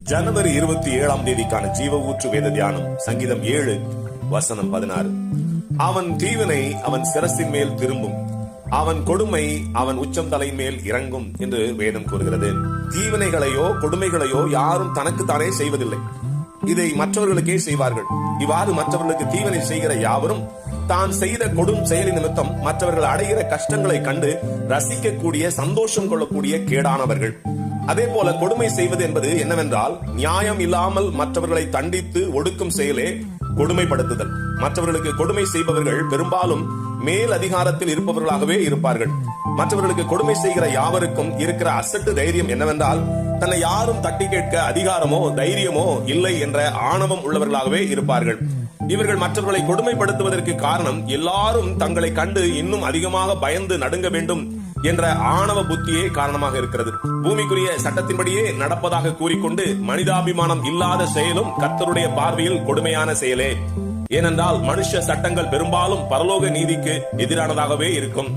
ஜனவரி 27 ஜீவ ஊற்று வேத தியானம். சங்கீதம் 7 வசனம் 16. அவன் தீவினை அவன் சிரசின் மேல் திரும்பும், அவன் கொடுமை அவன் உச்சம் தலையின் மேல் இறங்கும் என்று வேதம் கூறுகிறது. தீவினைகளையோ கொடுமைகளையோ யாரும் தனக்குத்தானே செய்வதில்லை, இதை மற்றவர்களுக்கே செய்வார்கள். இவ்வாறு மற்றவர்களுக்கு தீவினை செய்கிற யாவரும் தான் செய்த கொடும் செயலின் நிமித்தம் மற்றவர்கள் அடைகிற கஷ்டங்களை கண்டு ரசிக்கக்கூடிய, சந்தோஷம் கொள்ளக்கூடிய கேடானவர்கள். அதே போல கொடுமை செய்வது என்பது என்னவென்றால், நியாயம் இல்லாமல் மற்றவர்களை தண்டித்து ஒடுக்கும் செயலே கொடுமைப்படுத்துதல். மற்றவர்களுக்கு கொடுமை செய்பவர்கள் பெரும்பாலும் மேல் அதிகாரத்தில் இருப்பவர்களாகவே இருப்பார்கள். மற்றவர்களுக்கு கொடுமை செய்கிற யாவருக்கும் இருக்கிற அசட்டு தைரியம் என்னவென்றால், தன்னை யாரும் தட்டி கேட்க அதிகாரமோ தைரியமோ இல்லை என்ற ஆணவம் உள்ளவர்களாகவே இருப்பார்கள். இவர்கள் மற்றவர்களை கொடுமைப்படுத்துவதற்கு காரணம், எல்லாரும் தங்களை கண்டு இன்னும் அதிகமாக பயந்து நடுங்க வேண்டும் என்ற ஆணவ புத்தியே காரணமாக இருக்கிறது. பூமிக்குரிய சட்டத்தின்படியே நடப்பதாக கூறிக்கொண்டு மனிதாபிமானம் இல்லாத செயலும் கர்த்தருடைய பார்வையில் கொடுமையான செயலே. ஏனென்றால் மனுஷ சட்டங்கள் பெரும்பாலும் பரலோக நீதிக்கு எதிரானதாகவே இருக்கும்.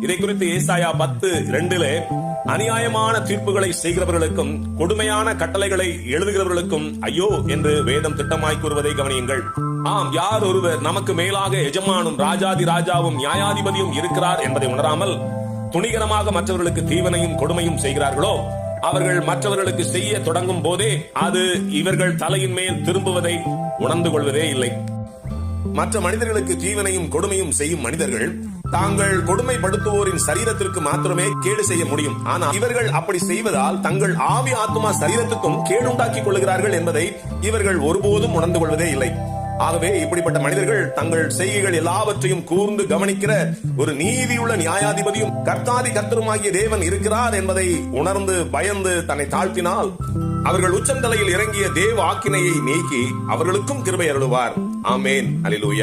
இதை குறித்து ஏசாயா 10:2 அநியாயமான தீர்ப்புகளை செய்கிறவர்களுக்கும் கொடுமையான கட்டளைகளை எழுதுகிறவர்களுக்கும் ஐயோ என்று வேதம் திட்டமாய் கூறுவதை கவனியுங்கள். ஆம், யார் ஒருவர் நமக்கு மேலாக எஜமானும் ராஜாதி ராஜாவும் நியாயாதிபதியும் இருக்கிறார் என்பதை உணராமல் துணிகரமாக மற்றவர்களுக்கு தீவனையும் கொடுமையும் செய்கிறார்களோ, அவர்கள் மற்றவர்களுக்கு செய்ய தொடங்கும் போதே அது இவர்கள் தலையின் மேல் திரும்புவதை உணர்ந்து கொள்வதே இல்லை. மற்ற மனிதர்களுக்கு தீவனையும் கொடுமையும் செய்யும் மனிதர்கள் தாங்கள் கொடுமைப்படுத்துவோரின் சரீரத்திற்கு மாத்திரமே கேடு செய்ய முடியும். ஆனால் இவர்கள் அப்படி செய்வதால் தங்கள் ஆவி ஆத்மா சரீரத்துக்கும் கேடுண்டாக்கிக் கொள்கிறார்கள் என்பதை இவர்கள் ஒருபோதும் உணர்ந்து கொள்வதே இல்லை. ஆகவே இப்படிப்பட்ட மனிதர்கள் தங்கள் செய்கைகள் எல்லாவற்றையும் கூர்ந்து கவனிக்கிற ஒரு நீதியுள்ள நியாயாதிபதியும் கர்த்தாதி கர்த்தருமாகிய தேவன் இருக்கிறார் என்பதை உணர்ந்து பயந்து தன்னை தாழ்த்தினால் அவர்கள் உச்சந்தலையில் இறங்கிய தேவ ஆக்கினையை நீக்கி அவர்களுக்கும் கிருபை அருளுவார். ஆமேன். அல்லேலூயா.